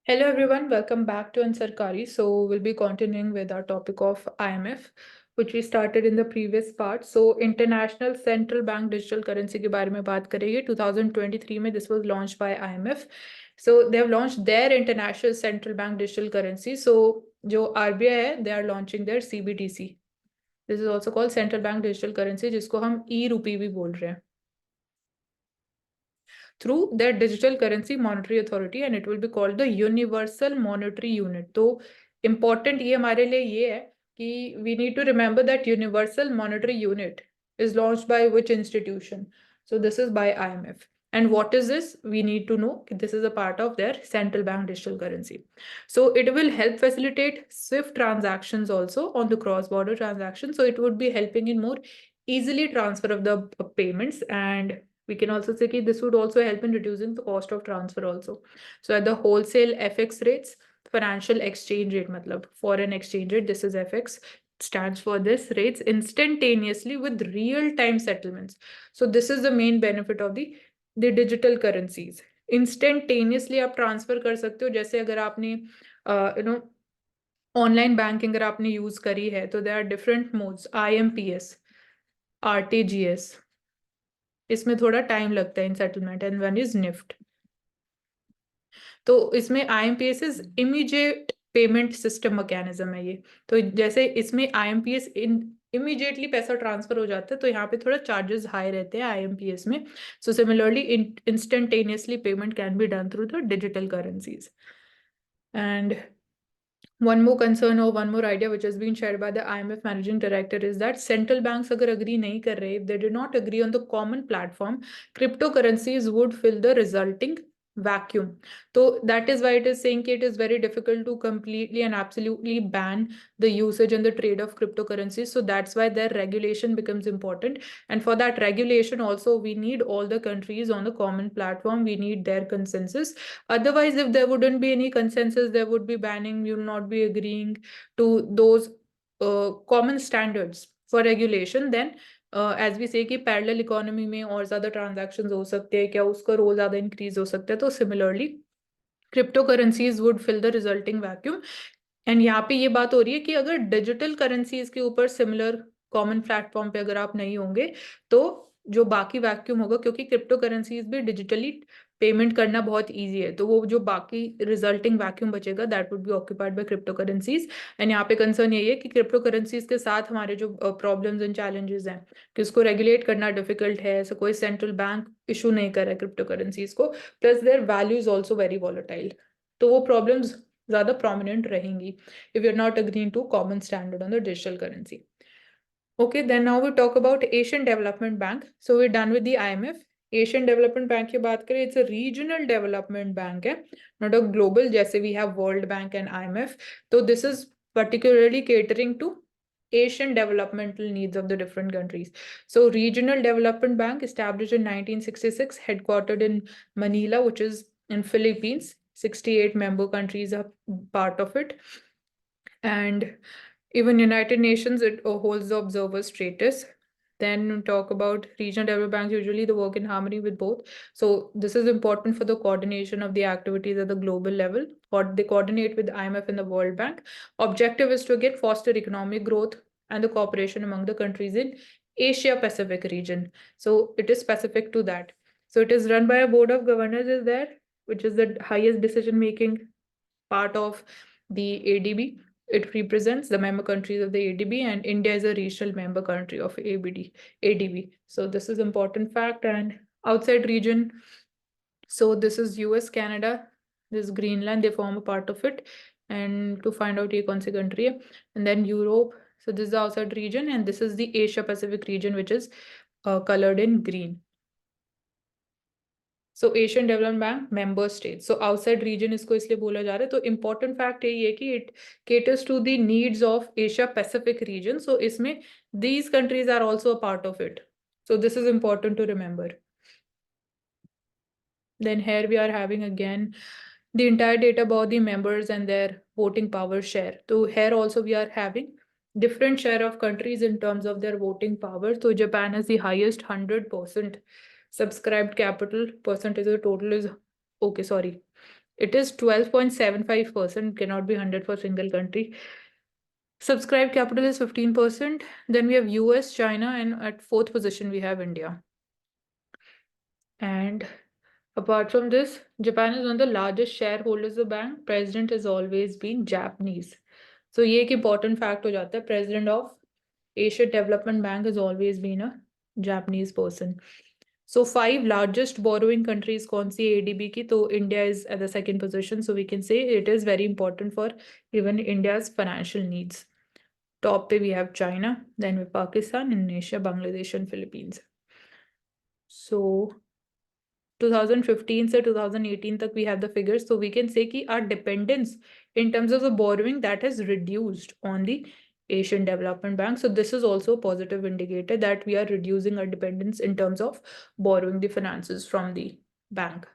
Hello everyone, welcome back to Ansarkari. So we'll be continuing with our topic of IMF, which we started in the previous part. So International Central Bank Digital Currency के बारे में बात करेंगे. 2023 में this was launched by IMF. So they have launched their International Central Bank Digital Currency. So जो RBI है, they are launching their CBDC. This is also called Central Bank Digital Currency, जिसको हम e-rupee भी बोल रहे हैं. Through their digital currency monetary authority, and it will be called the universal monetary unit. तो important ये हमारे लिए ये है कि we need to remember that universal monetary unit is launched by which institution. So this is by IMF. And what is this? We need to know this is a part of their central bank digital currency. So it will help facilitate swift transactions also on the cross-border transactions. So it would be helping in more easily transfer of the payments, and we can also say that this would also help in reducing the cost of transfer also. So at the wholesale FX rates, financial exchange rate, matlab foreign exchange rate, this is FX, stands for this rates instantaneously with real-time settlements. So this is the main benefit of the digital currencies. Instantaneously आप transfer कर सकते हो. जैसे अगर आपने online banking अगर आपने use करी है तो there are different modes, IMPS, RTGS. इसमें थोड़ा टाइम लगता है in settlement, and one is NEFT. तो इसमें IMPS is immediate payment system mechanism है ये. तो जैसे इसमें IMPS इमीडिएटली पैसा ट्रांसफर हो जाता है, तो यहाँ पे थोड़ा चार्जेस हाई रहते हैं IMPS में. So similarly instantaneously payment can be done through the digital currencies. And one more concern or one more idea which has been shared by the IMF managing director is that central banks agar agree nahi kar rahe, if they did not agree on the common platform, cryptocurrencies would fill the resulting vacuum. So that is why it is saying it is very difficult to completely and absolutely ban the usage and the trade of cryptocurrencies. So that's why their regulation becomes important. And for that regulation also, we need all the countries on the common platform. We need their consensus. Otherwise, if there wouldn't be any consensus, there would be banning. You will not be agreeing to those common standards for regulation. Then as we see कि parallel economy में और ज्यादा transactions हो सकते हैं क्या, उसका role ज्यादा इंक्रीज हो सकता है. तो similarly crypto currencies would fill the resulting vacuum. And यहाँ पे ये बात हो रही है कि अगर डिजिटल करेंसीज के ऊपर सिमिलर कॉमन प्लेटफॉर्म पे अगर आप नहीं होंगे तो जो बाकी वैक्यूम होगा, क्योंकि क्रिप्टो करेंसीज भी डिजिटली पेमेंट करना बहुत इजी है, तो वो जो बाकी रिजल्टिंग वैक्यूम बचेगा that would be occupied by crypto currencies. And यहाँ पे कंसर्न यही है कि क्रिप्टो करेंसीज के साथ हमारे जो प्रॉब्लम्स एंड चैलेंजेस हैं कि उसको रेगुलेट करना डिफिकल्ट है. ऐसा कोई सेंट्रल बैंक इशू नहीं कर रहा है क्रिप्टो करेंसीज को. Plus their value is also very volatile. तो वो प्रॉब्लम्स ज़्यादा prominent रहेंगी if you're not agreeing to common standard on the digital currency. Okay, then now we talk about Asian Development Bank. So we're done with the IMF. Asian Development Bank की बात करें, it's a regional development bank है, not a global जैसे we have World Bank and IMF. So this is particularly catering to Asian developmental needs of the different countries. So Regional Development Bank established in 1966, headquartered in Manila, which is in Philippines. 68 member countries are part of it. And even United Nations, it holds the observer status. Then talk about regional development banks, usually they work in harmony with both. So this is important for the coordination of the activities at the global level, or they coordinate with IMF and the World Bank. Objective is to again foster economic growth and the cooperation among the countries in Asia Pacific region. So it is specific to that. So it is run by a board of governors is there, which is the highest decision making part of the ADB. It represents the member countries of the ADB, and India is a regional member country of ADB. So this is important fact. And outside region, so this is US, Canada, this is Greenland, they form a part of it. And to find out ye kaun si country hai. And then Europe, so this is the outside region, and this is the Asia Pacific region, which is colored in green. So Asian development bank member state. So outside region इसको इसलिए बोला जा रहा है. तो important fact यही है कि it caters to the needs of Asia Pacific region. So इसमें these countries are also a part of it. So this is important to remember. Then here we are having again the entire data about the members and their voting power share. So here also we are having different share of countries in terms of their voting power. So Japan has the highest 100% subscribed capital percentage of the total is, okay, sorry, It is 12.75%, cannot be 100 for single country. Subscribed capital is 15%. Then we have US, China, and at fourth position we have India. And apart from this, Japan is one of the largest shareholders of the bank. President has always been Japanese. So ये एक important fact हो जाता है. President of Asian Development Bank has always been a Japanese person. So 5 largest borrowing countries कौन सी ADB की? तो India is at the second position. So we can say it is very important for even India's financial needs. Top पे we have China, then we Pakistan, Indonesia, Bangladesh and Philippines. So 2015 से 2018 तक we have the figures, so we can say कि our dependence in terms of the borrowing that has reduced on the Asian Development Bank. So this is also a positive indicator that we are reducing our dependence in terms of borrowing the finances from the bank.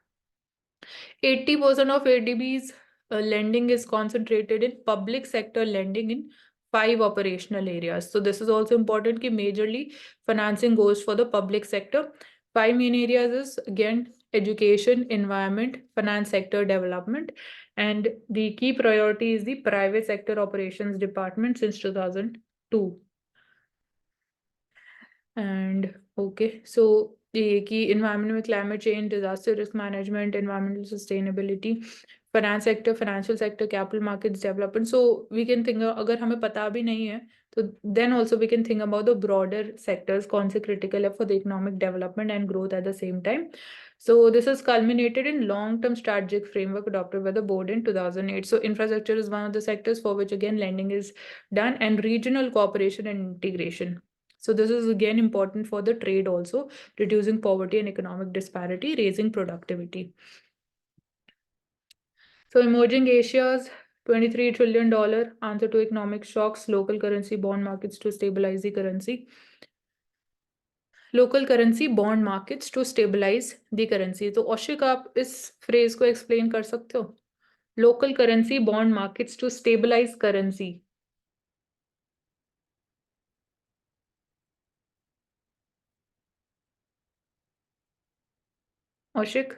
80% of ADB's lending is concentrated in public sector lending in 5 operational areas. So this is also important कि majorly financing goes for the public sector. 5 main areas is again education, environment, finance sector development, and the key priority is the private sector operations department since 2002. And okay, so ये कि environment में climate change, disaster risk management, environmental sustainability, finance sector, financial sector, capital markets development. So we can think अगर हमें पता भी नहीं है तो then also we can think about the broader sectors कौन से critical है for the economic development and growth at the same time. So this is culminated in long-term strategic framework adopted by the board in 2008. So infrastructure is one of the sectors for which again lending is done, and regional cooperation and integration. So this is again important for the trade also, reducing poverty and economic disparity, raising productivity. So emerging Asia's $23 trillion answer to economic shocks, local currency bond markets to stabilize the currency. Local currency bond markets to stabilize the currency. तो औशिक आप इस phrase को explain कर सकते हो? Local currency bond markets to stabilize currency. औशिक?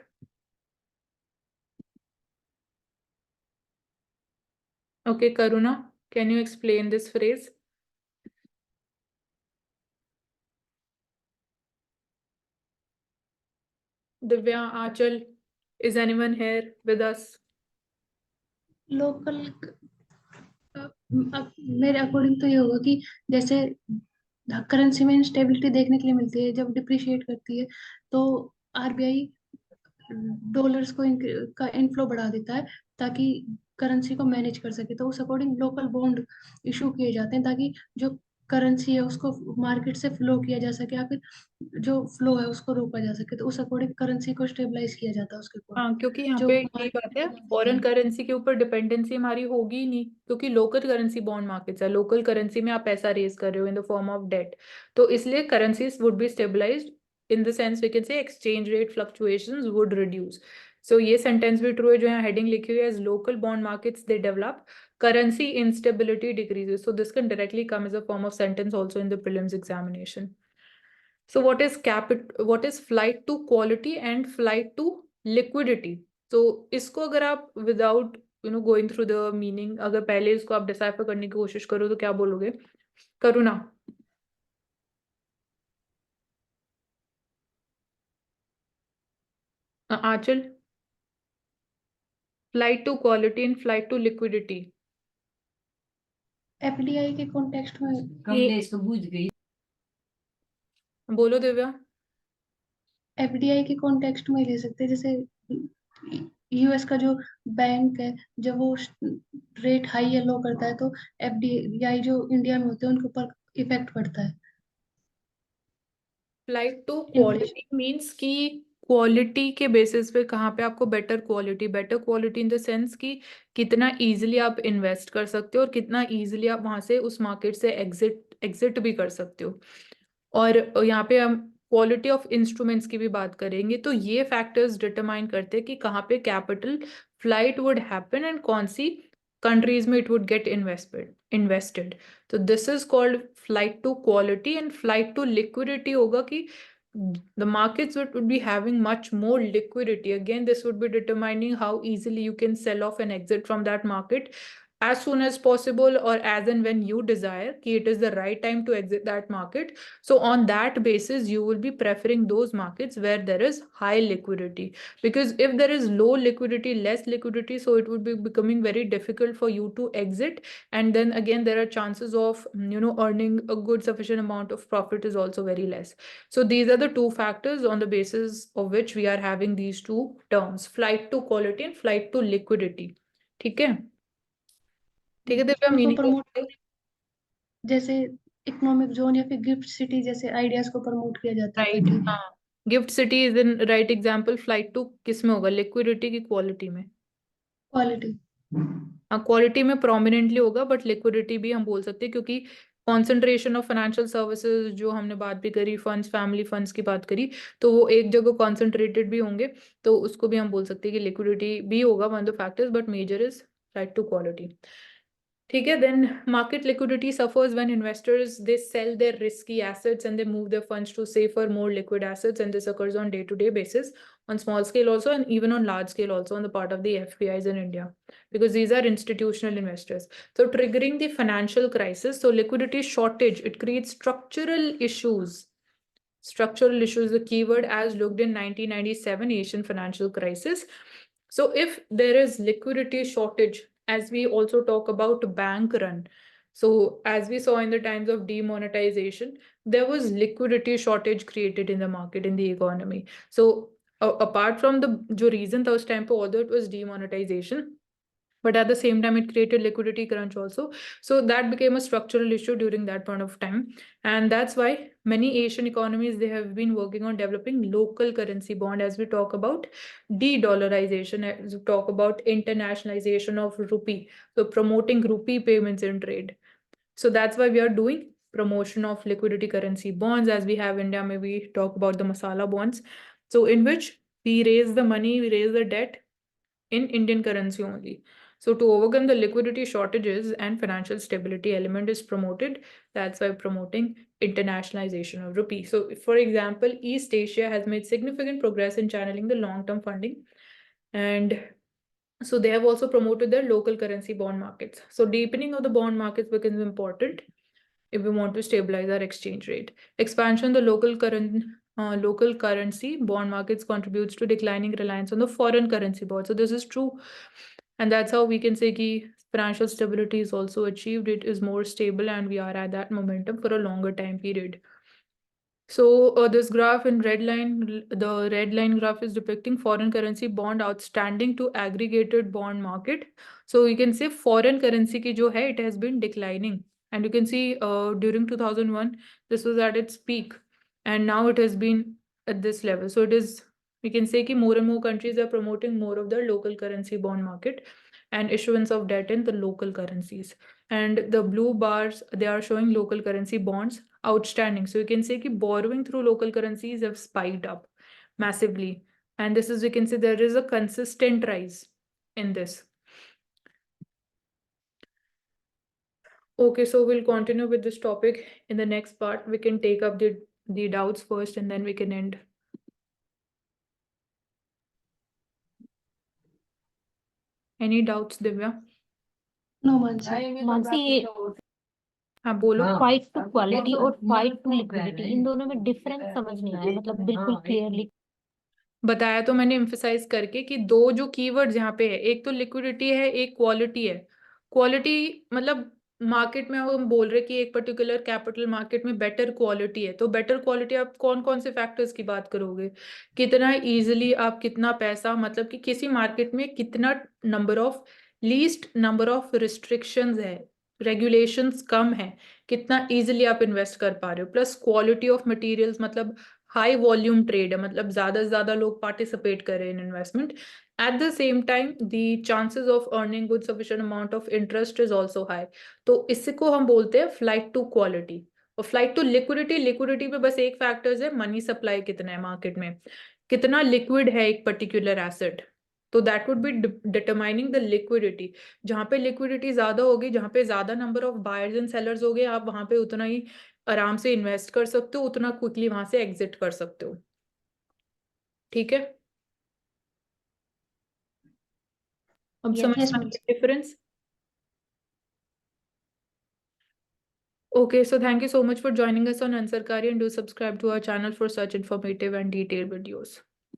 Okay, Karuna, can you explain this phrase? Divya, Achal, is anyone here with us? Local मेरे according तो ये होगा कि जैसे करेंसी में इंस्टेबिलिटी देखने के लिए मिलती है जब डिप्रिशिएट करती है तो आरबीआई डॉलर्स को का इनफ्लो बढ़ा देता है ताकि करेंसी को मैनेज कर सके तो उस अकॉर्डिंग लोकल बॉन्ड इशू किए जाते हैं ताकि जो करेंसी है उसको मार्केट से फ्लो किया जा सके या फिर जो फ्लो है उसको रोका जा सके तो उस अकॉर्डिंग करेंसी को स्टेबलाइज किया जाता है उसके अकॉर्डिंग हाँ, क्योंकि यहाँ जो पे यही बात है, मार्केट फॉरेन करेंसी के ऊपर डिपेंडेंसी हमारी होगी ही नहीं, क्योंकि लोकल करेंसी बॉन्ड मार्केट्स है, लोकल करेंसी में आप पैसा रेज कर रहे हो in the form of debt, तो इसलिए currencies would be stabilized in the sense we can say exchange rate fluctuations would reduce. So ये सेंटेंस भी ट्रू है जो यहाँ हेडिंग लिखी हुई है, as local bond markets they develop, currency instability decreases. So this can directly come as a form of sentence also in the prelims examination. So what is flight to quality and flight to liquidity? तो इसको अगर आप without going through the meaning, अगर पहले इसको आप decipher करने की कोशिश करो तो क्या बोलोगे? करुणा? आंचल? Flight to quality and flight to liquidity. FDI के कॉन्टेक्स्ट में कमलेश को बुझ गई बोलो दिव्या. एफडीआई के कॉन्टेक्स्ट में ले सकते हैं जैसे यूएस का जो बैंक है जब वो रेट हाई या लो करता है तो एफडीआई जो इंडिया में होते हैं उनके ऊपर इफेक्ट पड़ता है. फ्लाइट टू क्वालिटी मीन्स कि क्वालिटी के बेसिस पे कहाँ पे आपको better quality in the sense कि कितना इजीली आप इन्वेस्ट कर सकते हो और कितना इजीली आप वहां से उस मार्केट से एग्जिट भी कर सकते हो. और यहाँ पे हम क्वालिटी ऑफ इंस्ट्रूमेंट्स की भी बात करेंगे, तो ये फैक्टर्स डिटरमाइन करते हैं कि कहाँ पे capital flight would happen and कौन सी कंट्रीज में इट वुड गेट इन्वेस्टेड. तो this is called flight to quality. And flight to liquidity होगा कि the markets would be having much more liquidity. Again, this would be determining how easily you can sell off and exit from that market as soon as possible, or as and when you desire कि it is the right time to exit that market. So on that basis, you will be preferring those markets where there is high liquidity. Because if there is low liquidity, less liquidity, so it would be becoming very difficult for you to exit. And then again, there are chances of, earning a good sufficient amount of profit is also very less. So these are the two factors on the basis of which we are having these two terms, flight to quality and flight to liquidity. ठीक है? ठीक है दिव्या, उनको meaning? Promote जैसे economic zone या फिर gift city जैसे ideas को प्रमोट किया जाता है राइट, ताकि हाँ। Gift city is in right example. Flight to किस में होगा, लिक्विडिटी की क्वालिटी में? क्वालिटी। हाँ, क्वालिटी में प्रोमिनेंटली होगा, बट लिक्विडिटी भी हम बोल सकते हैं, क्योंकि कॉन्सेंट्रेशन ऑफ फाइनेंशियल सर्विसेज जो हमने बात भी करी, फंड्स, फैमिली फंड्स की बात करी, तो वो एक जगह कॉन्सेंट्रेटेड भी होंगे, तो उसको भी हम बोल सकते हैं कि लिक्विडिटी भी होगा one of the factors, but major is flight to quality. ठीक है, then market liquidity suffers when investors they sell their risky assets and they move their funds to safer, more liquid assets, and this occurs on day-to-day basis, on small scale also, and even on large scale also on the part of the FPIs in India, because these are institutional investors. So triggering the financial crisis, so liquidity shortage, it creates structural issues. Structural issues, the keyword as looked in 1997 Asian financial crisis. So if there is liquidity shortage, as we also talk about bank run, so as we saw in the times of demonetization, there was liquidity shortage created in the market, in the economy. So apart from the जो reason था उस time पे, although it was demonetization, but at the same time it created liquidity crunch also. So that became a structural issue during that point of time, and that's why many Asian economies, they have been working on developing local currency bond, as we talk about de-dollarization, as we talk about internationalization of rupee, so promoting rupee payments in trade. So that's why we are doing promotion of liquidity currency bonds. As we have India, maybe we talk about the masala bonds, so in which we raise the money, we raise the debt in Indian currency only. So to overcome the liquidity shortages and financial stability element is promoted. That's why promoting internationalization of rupee. So for example, East Asia has made significant progress in channeling the long-term funding. And so they have also promoted their local currency bond markets. So deepening of the bond markets becomes important if we want to stabilize our exchange rate. Expansion the local currency bond markets contributes to declining reliance on the foreign currency board. So this is true, and that's how we can say that financial stability is also achieved. It is more stable, and we are at that momentum for a longer time period. So this graph in red line, the red line graph is depicting foreign currency bond outstanding to aggregated bond market. So you can say foreign currency ki jo hai, it has been declining. And you can see during 2001, this was at its peak. And now it has been at this level. So it is, we can say ki more and more countries are promoting more of their local currency bond market and issuance of debt in the local currencies. And the blue bars, they are showing local currency bonds outstanding. So you can say that borrowing through local currencies have spiked up massively. And this is, you can say there is a consistent rise in this. Okay, so we'll continue with this topic in the next part. We can take up the doubts first and then we can end. Any doubts, Divya? No Mansi. Mansi, हाँ बोलो। Fight to quality और fight to liquidity, इन दोनों में difference समझ नहीं आया, मतलब बिल्कुल क्लियरली। बताया तो मैंने एम्फेसाइज करके कि दो जो कीवर्ड्स यहाँ पे है, एक तो लिक्विडिटी है, एक क्वालिटी है। क्वालिटी मतलब मार्केट में हम बोल रहे कि एक पर्टिकुलर कैपिटल मार्केट में बेटर क्वालिटी है, तो बेटर क्वालिटी आप कौन कौन से फैक्टर्स की बात करोगे? कितना इजीली आप, कितना पैसा, मतलब कि किसी मार्केट में कितना number of, least number of restrictions है, रेगुलेशंस कम है, कितना इजीली आप इन्वेस्ट कर पा रहे हो, प्लस क्वालिटी ऑफ मटेरियल्स, मतलब हाई वॉल्यूम ट्रेड है, मतलब ज्यादा से ज्यादा लोग पार्टिसिपेट कर रहे हैं इन investment. At the same time the chances of earning good sufficient amount of interest is also high. तो इसको हम बोलते हैं फ्लाइट टू क्वालिटी। और फ्लाइट टू लिक्विडिटी, लिक्विडिटी पे बस एक फैक्टर्स है, मनी सप्लाई कितना है मार्केट में, कितना लिक्विड है एक पर्टिकुलर एसेट, तो that would be determining the liquidity. जहां पे लिक्विडिटी ज्यादा होगी, जहां पे ज्यादा number of buyers and sellers हो गए, आप वहां पे उतना ही आराम से इन्वेस्ट कर सकते हो, उतना क्विकली वहां से एग्जिट कर सकते हो। ठीक है, अब Yes, समझ yes, में ma'am. आया difference? Okay, so thank you so much for joining us on Ansarkari, and do subscribe to our channel for such informative and detailed videos.